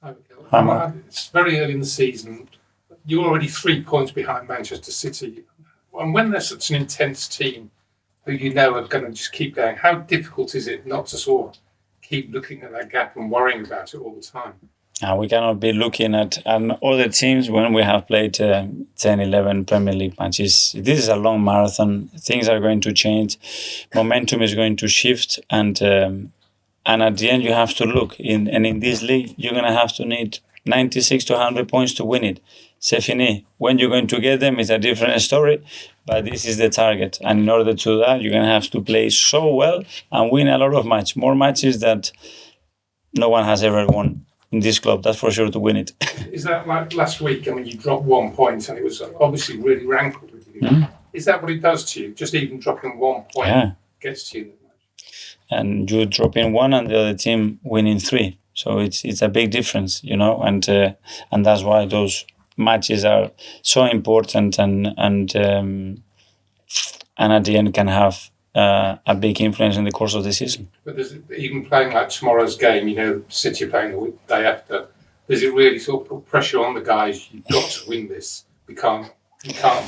It's very early in the season. You're already 3 points behind Manchester City. And when there's such an intense team who you know are going to just keep going, how difficult is it not to sort of keep looking at that gap and worrying about it all the time? We cannot be looking at other teams when we have played 10, 11 Premier League matches. This is a long marathon. Things are going to change. Momentum is going to shift. And at the end, you have to look. In this league, you're going to have to need 96 to 100 points to win it. C'est fini. When you're going to get them, it's a different story. But this is the target. And in order to do that, you're going to have to play so well and win a lot of matches. More matches that no one has ever won in this club, that's for sure, to win it. Is that like last week? I mean, you dropped 1 point and it was obviously really rankled with you. Mm-hmm. Is that what it does to you? Just even dropping 1 point gets to you? And you dropping one and the other team winning 3. So it's a big difference, and that's why those matches are so important and at the end can have a big influence in the course of the season. But even playing like tomorrow's game, City are playing the day after, does it really sort of put pressure on the guys? You've got to win this. You can't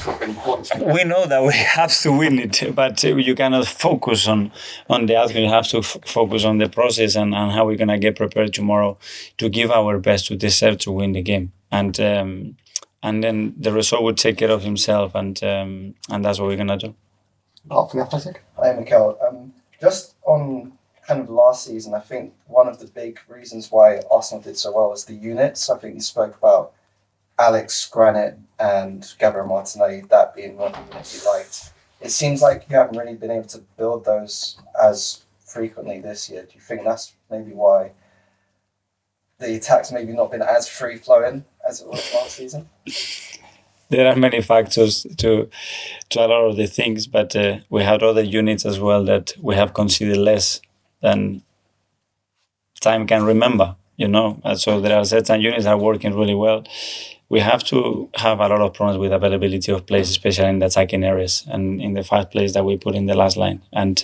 drop any points. We know that we have to win it, but you cannot focus on the outcome. You have to focus on the process and how we're going to get prepared tomorrow to give our best to deserve to win the game. And then the result will take care of himself, and that's what we're going to do. Apart from the Athletic? Hi, Mikel. Just on kind of last season, I think one of the big reasons why Arsenal did so well was the units. I think you spoke about Alex, Granit, and Gabriel Martinelli, that being one of the units you liked. It seems like you haven't really been able to build those as frequently this year. Do you think that's maybe why the attack's maybe not been as free-flowing as it was last season? There are many factors to a lot of the things, but we have other units as well that we have considered less than time can remember, And so there are certain units that are working really well. We have to have a lot of problems with availability of players, especially in the attacking areas and in the 5 players that we put in the last line. And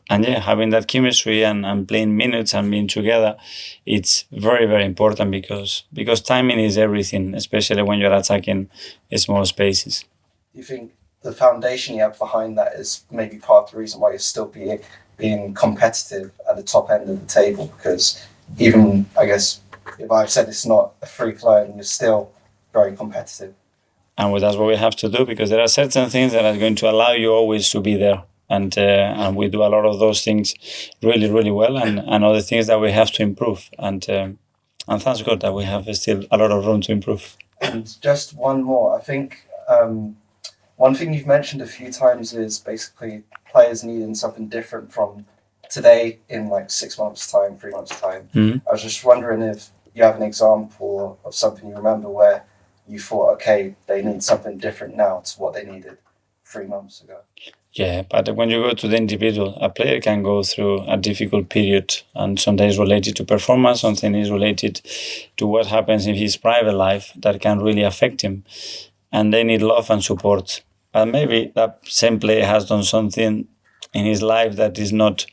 having that chemistry and playing minutes and being together, it's very, very important because timing is everything, especially when you're attacking small spaces. Do you think the foundation you have behind that is maybe part of the reason why you're still being competitive at the top end of the table? Because even, I guess, if I've said it's not a free flow, and you're still very competitive. And that's what we have to do, because there are certain things that are going to allow you always to be there. And we do a lot of those things really, really well, and other things that we have to improve. And thanks God that we have still a lot of room to improve. And just one more. I think one thing you've mentioned a few times is basically players needing something different from today in like 6 months' time, 3 months' time. Mm-hmm. I was just wondering if you have an example of something you remember where you thought, okay, they need something different now to what they needed 3 months ago. Yeah, but when you go to the individual, a player can go through a difficult period, and sometimes related to performance, something is related to what happens in his private life that can really affect him. And they need love and support. But maybe that same player has done something in his life that is not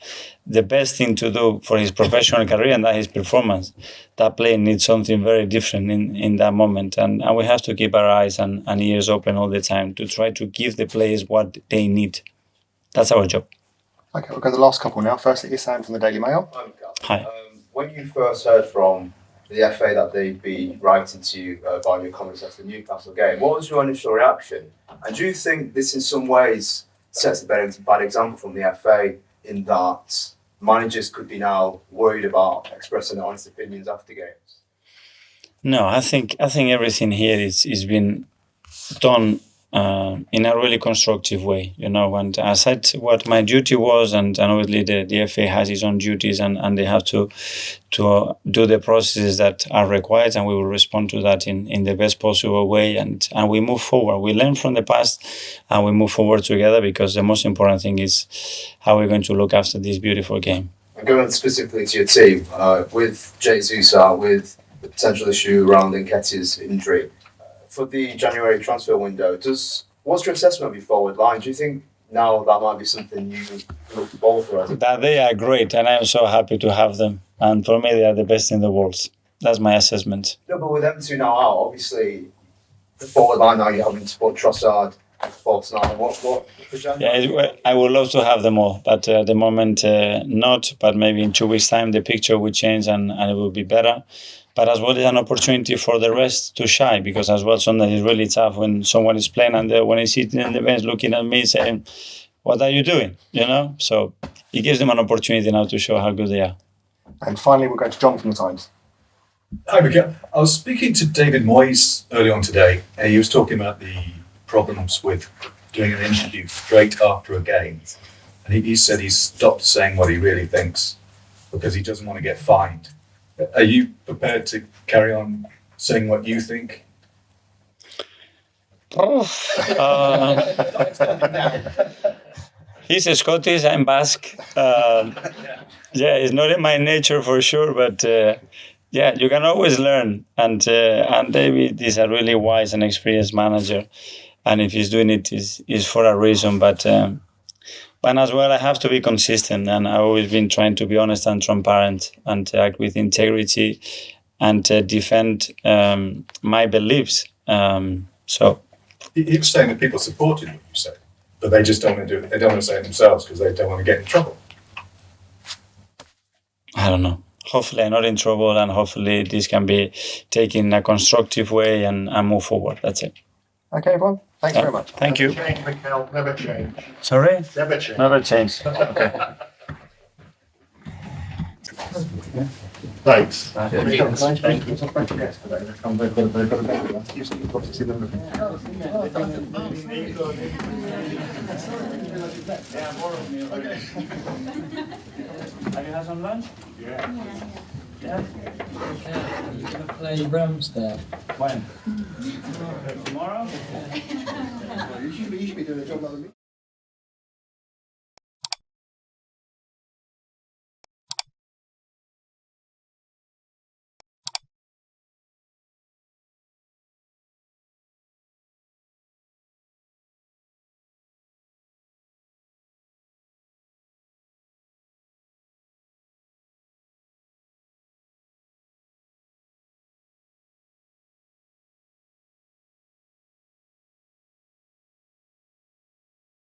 the best thing to do for his professional career, and that is performance. That player needs something very different in that moment. And we have to keep our eyes and ears open all the time to try to give the players what they need. That's our job. Okay, we'll go to the last couple now. Firstly, Issam from the Daily Mail. Hi. When you first heard from the FA that they'd be writing to you about your comments after the Newcastle game, what was your initial reaction? And do you think this in some ways sets a bad example from the FA in that managers could be now worried about expressing their honest opinions after games? No, I think everything here is been done in a really constructive way, and I said what my duty was, and obviously the FA has its own duties, and they have to do the processes that are required, and we will respond to that in the best possible way, and we move forward. We learn from the past and we move forward together, because the most important thing is how we're going to look after this beautiful game. And going specifically to your team, with Jesus out, with the potential issue around Nketiah's injury, for the January transfer window, what's your assessment of your forward line? Do you think now that might be something you look forward for? That they are great, and I'm so happy to have them. And for me, they are the best in the world. That's my assessment. No, but with them two now out, obviously, the forward line now you're having to put Trossard, false nine. What? I would love to have them all, but at the moment not. But maybe in 2 weeks' time the picture will change and it will be better. But as well, it's an opportunity for the rest to shine, because as well sometimes it's really tough when someone is playing and when he's sitting in the bench looking at me saying, "What are you doing?" You know. So it gives them an opportunity now to show how good they are. And finally, we'll go to John from the Times. Hi, Mikel. I was speaking to David Moyes early on today, and he was talking about the problems with doing an interview straight after a game. And he said he's stopped saying what he really thinks because he doesn't want to get fined. Are you prepared to carry on saying what you think? He's a Scottish, I'm Basque. Yeah, it's not in my nature for sure, but yeah, you can always learn. And David is a really wise and experienced manager, and if he's doing it, is for a reason. But as well, I have to be consistent, and I've always been trying to be honest and transparent and to act with integrity and defend my beliefs. So He was saying that people supported what you said, but they just don't want to do it. They don't want to say it themselves because they don't want to get in trouble. I don't know. Hopefully I'm not in trouble, and hopefully this can be taken in a constructive way and move forward. That's it. Okay, everyone. Thanks very much. Thank you. Change, Mikel, never change. Sorry? Never change. Never change. Thanks. Have you had some lunch? Yeah. Yeah. You're going to play Ramsdale. When? Tomorrow? You should be doing a job like me.